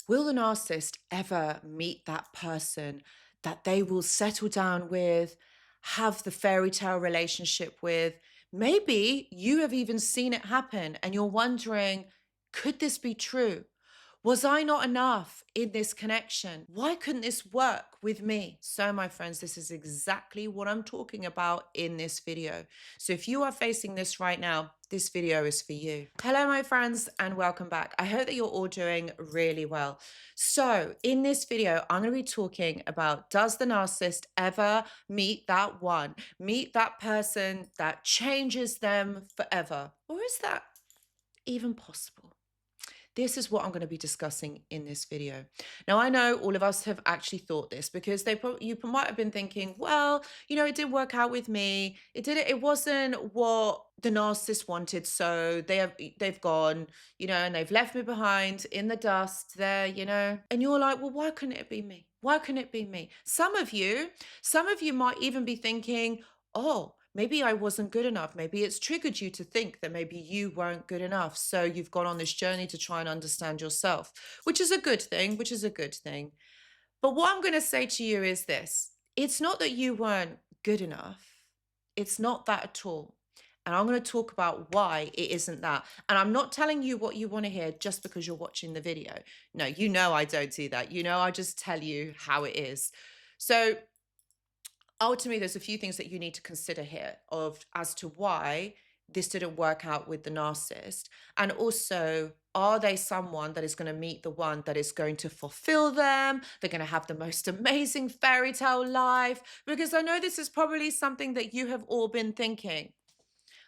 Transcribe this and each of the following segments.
Will the narcissist ever meet that person that they will settle down with, have the fairy tale relationship with? Maybe you have even seen it happen and you're wondering, could this be true? Was I not enough in this connection? Why couldn't this work with me? So, my friends, this is exactly what I'm talking about in this video. So, if you are facing this right now, this video is for you. Hello, my friends, and welcome back. I hope that you're all doing really well. So, in this video, I'm going to be talking about, does the narcissist ever meet that one, meet that person that changes them forever? Or is that even possible? This is what I'm going to be discussing in this video. Now, I know all of us have actually thought this because you might have been thinking, well, it didn't work out with me. It wasn't what the narcissist wanted. So they've gone, and they've left me behind in the dust there, and you're like, well, why couldn't it be me? Why couldn't it be me? Some of you might even be thinking, oh, maybe I wasn't good enough. Maybe it's triggered you to think that maybe you weren't good enough. So you've gone on this journey to try and understand yourself, which is a good thing, But what I'm going to say to you is this. It's not that you weren't good enough. It's not that at all. And I'm going to talk about why it isn't that. And I'm not telling you what you want to hear just because you're watching the video. No, I don't do that. I just tell you how it is. So ultimately, there's a few things that you need to consider here as to why this didn't work out with the narcissist. And also, are they someone that is going to meet the one that is going to fulfill them? They're going to have the most amazing fairy tale life? Because I know this is probably something that you have all been thinking.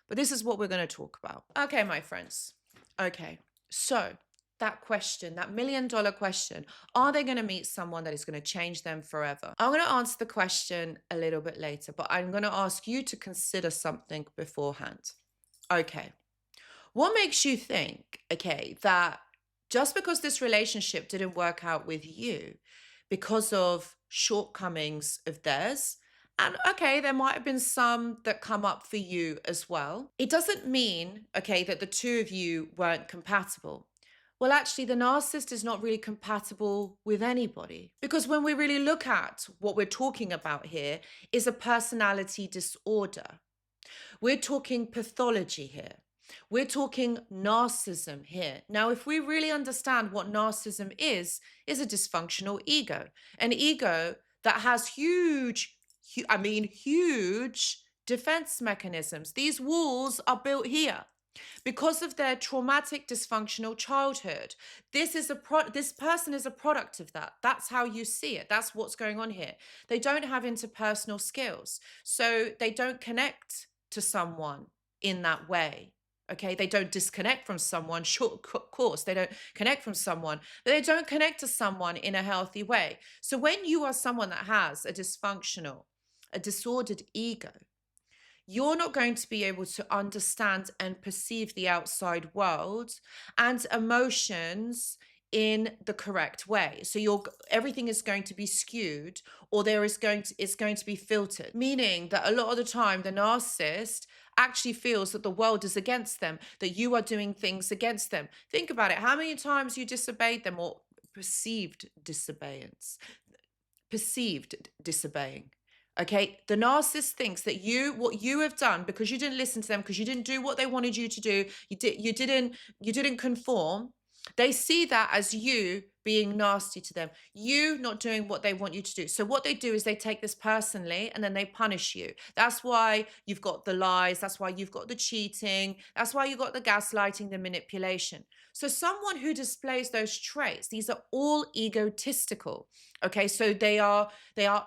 But this is what we're going to talk about. Okay, my friends. Okay, so that question, that $1 million question, are they going to meet someone that is going to change them forever? I'm going to answer the question a little bit later, but I'm going to ask you to consider something beforehand. Okay, what makes you think, that just because this relationship didn't work out with you because of shortcomings of theirs, and there might have been some that come up for you as well, it doesn't mean, that the two of you weren't compatible. Well, actually, the narcissist is not really compatible with anybody. Because when we really look at what we're talking about here is a personality disorder. We're talking pathology here. We're talking narcissism here. Now, if we really understand what narcissism is a dysfunctional ego. An ego that has huge defense mechanisms. These walls are built here because of their traumatic, dysfunctional childhood. This person is a product of that. That's how you see it. That's what's going on here. They don't have interpersonal skills, so they don't connect to someone in that way. They don't disconnect from someone. Sure, of course, they don't connect from someone, but they don't connect to someone in a healthy way. So when you are someone that has a disordered ego, you're not going to be able to understand and perceive the outside world and emotions in the correct way. So everything is going to be skewed, or it's going to be filtered, meaning that a lot of the time the narcissist actually feels that the world is against them, that you are doing things against them. Think about it. How many times you disobeyed them, or perceived disobeying. The narcissist thinks that what you have done, because you didn't listen to them, because you didn't do what they wanted you to do, you didn't conform. They see that as you being nasty to them, you not doing what they want you to do. So what they do is they take this personally and then they punish you. That's why you've got the lies. That's why you've got the cheating. That's why you got the gaslighting, the manipulation. So someone who displays those traits, these are all egotistical. So they are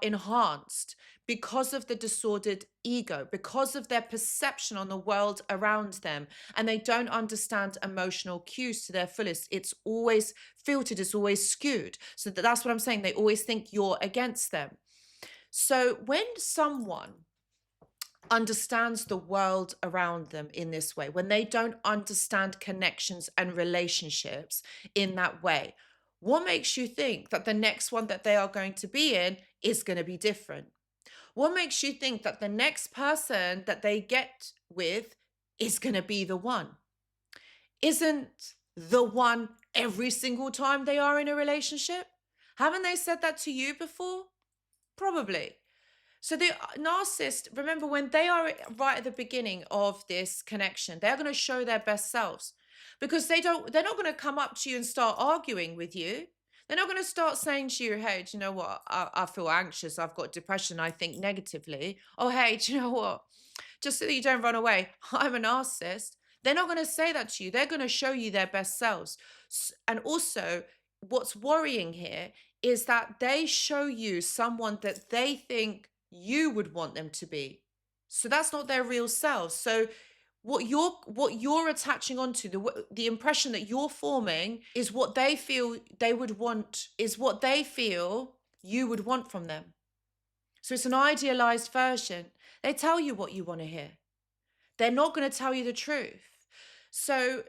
enhanced because of the disordered ego, because of their perception on the world around them, and they don't understand emotional cues to their fullest. It's always filtered, it's always skewed. So that's what I'm saying. They always think you're against them. So when someone understands the world around them in this way, when they don't understand connections and relationships in that way, what makes you think that the next one that they are going to be in is going to be different? What makes you think that the next person that they get with is going to be the one? Isn't the one every single time they are in a relationship? Haven't they said that to you before? Probably. So the narcissist, remember, when they are right at the beginning of this connection, they're going to show their best selves, because they're not going to come up to you and start arguing with you. They're not going to start saying to you, hey, do you know what? I feel anxious. I've got depression. I think negatively. Oh, hey, do you know what? Just so that you don't run away, I'm a narcissist. They're not going to say that to you. They're going to show you their best selves. And also, what's worrying here is that they show you someone that they think you would want them to be. So that's not their real selves. So what you're attaching onto, the impression that you're forming, is what they feel they would want, is what they feel you would want from them. So it's an idealized version. They tell you what you want to hear. They're not going to tell you the truth. So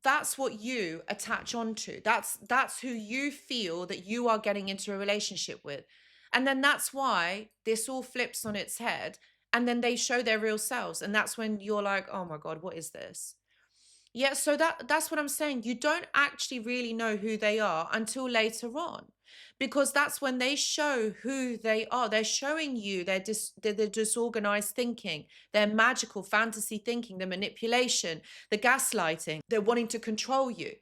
that's what you attach onto. That's who you feel that you are getting into a relationship with. And then that's why this all flips on its head, and then they show their real selves. And that's when you're like, oh my God, what is this? Yeah, so that's what I'm saying. You don't actually really know who they are until later on, because that's when they show who they are. They're showing you their disorganized thinking, their magical fantasy thinking, the manipulation, the gaslighting. They're wanting to control you.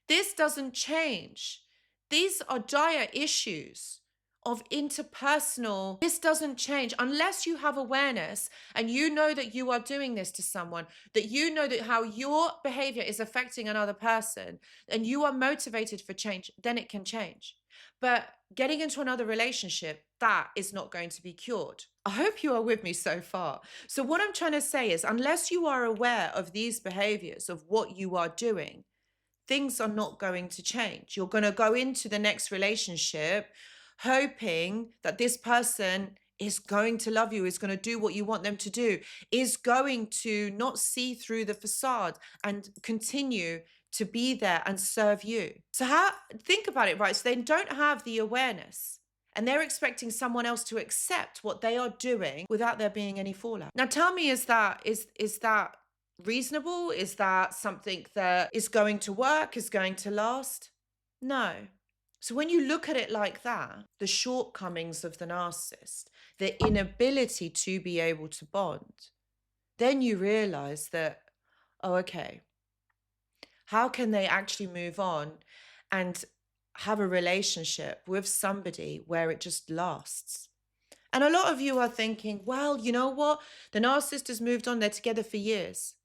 This doesn't change. These are dire issues of interpersonal. This doesn't change unless you have awareness and you know that you are doing this to someone, that you know that how your behavior is affecting another person, and you are motivated for change, then it can change. But getting into another relationship, that is not going to be cured. I hope you are with me so far. So what I'm trying to say is, unless you are aware of these behaviors, of what you are doing, things are not going to change. You're going to go into the next relationship hoping that this person is going to love you, is going to do what you want them to do, is going to not see through the facade and continue to be there and serve you. So think about it, right? So they don't have the awareness, and they're expecting someone else to accept what they are doing without there being any fallout. Now tell me, is that reasonable? Is that something that is going to work, is going to last? No. So when you look at it like that, the shortcomings of the narcissist, the inability to be able to bond, then you realize that, oh, okay, how can they actually move on and have a relationship with somebody where it just lasts? And a lot of you are thinking, well, you know what? The narcissist has moved on. They're together for years.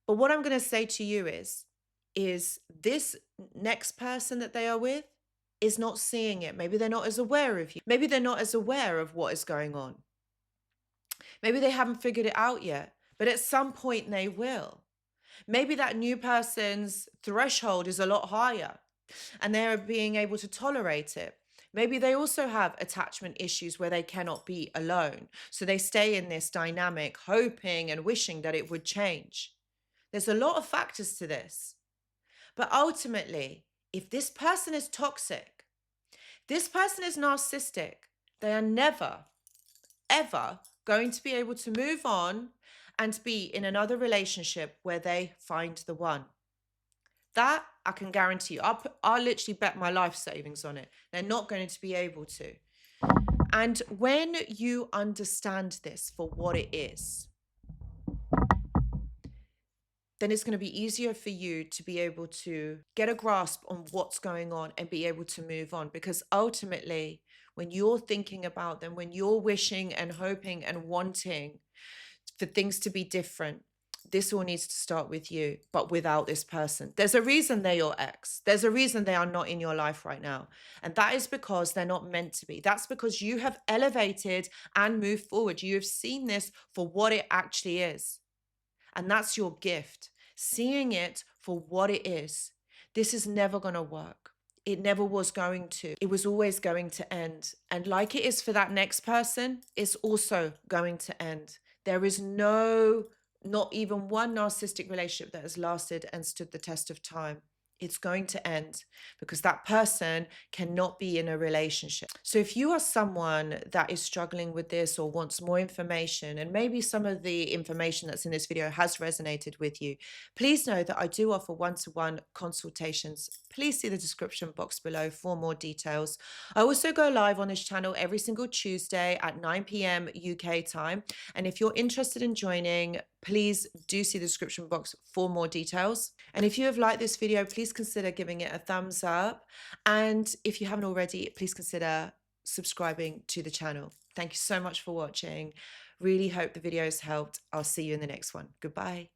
But what I'm going to say to you is this next person that they are with is not seeing it. Maybe they're not as aware of you. Maybe they're not as aware of what is going on. Maybe they haven't figured it out yet, but at some point they will. Maybe that new person's threshold is a lot higher and they're being able to tolerate it. Maybe they also have attachment issues where they cannot be alone. So they stay in this dynamic, hoping and wishing that it would change. There's a lot of factors to this. But ultimately, if this person is toxic, this person is narcissistic, they are never, ever going to be able to move on and be in another relationship where they find the one. That I can guarantee you. I'll literally bet my life savings on it. They're not going to be able to. And when you understand this for what it is, then it's going to be easier for you to be able to get a grasp on what's going on and be able to move on. Because ultimately, when you're thinking about them, when you're wishing and hoping and wanting for things to be different, this all needs to start with you, but without this person. There's a reason they're your ex. There's a reason they are not in your life right now. And that is because they're not meant to be. That's because you have elevated and moved forward. You have seen this for what it actually is. And that's your gift, seeing it for what it is. This is never going to work. It never was going to. It was always going to end. And like it is for that next person, it's also going to end. There is not even one narcissistic relationship that has lasted and stood the test of time. it's going to end because that person cannot be in a relationship. So if you are someone that is struggling with this or wants more information, and maybe some of the information that's in this video has resonated with you, please know that I do offer one-to-one consultations. Please see the description box below for more details. I also go live on this channel every single Tuesday at 9 p.m. UK time. And if you're interested in joining, please do see the description box for more details. And if you have liked this video, please consider giving it a thumbs up. And if you haven't already, please consider subscribing to the channel. Thank you so much for watching. Really hope the video has helped. I'll see you in the next one. Goodbye.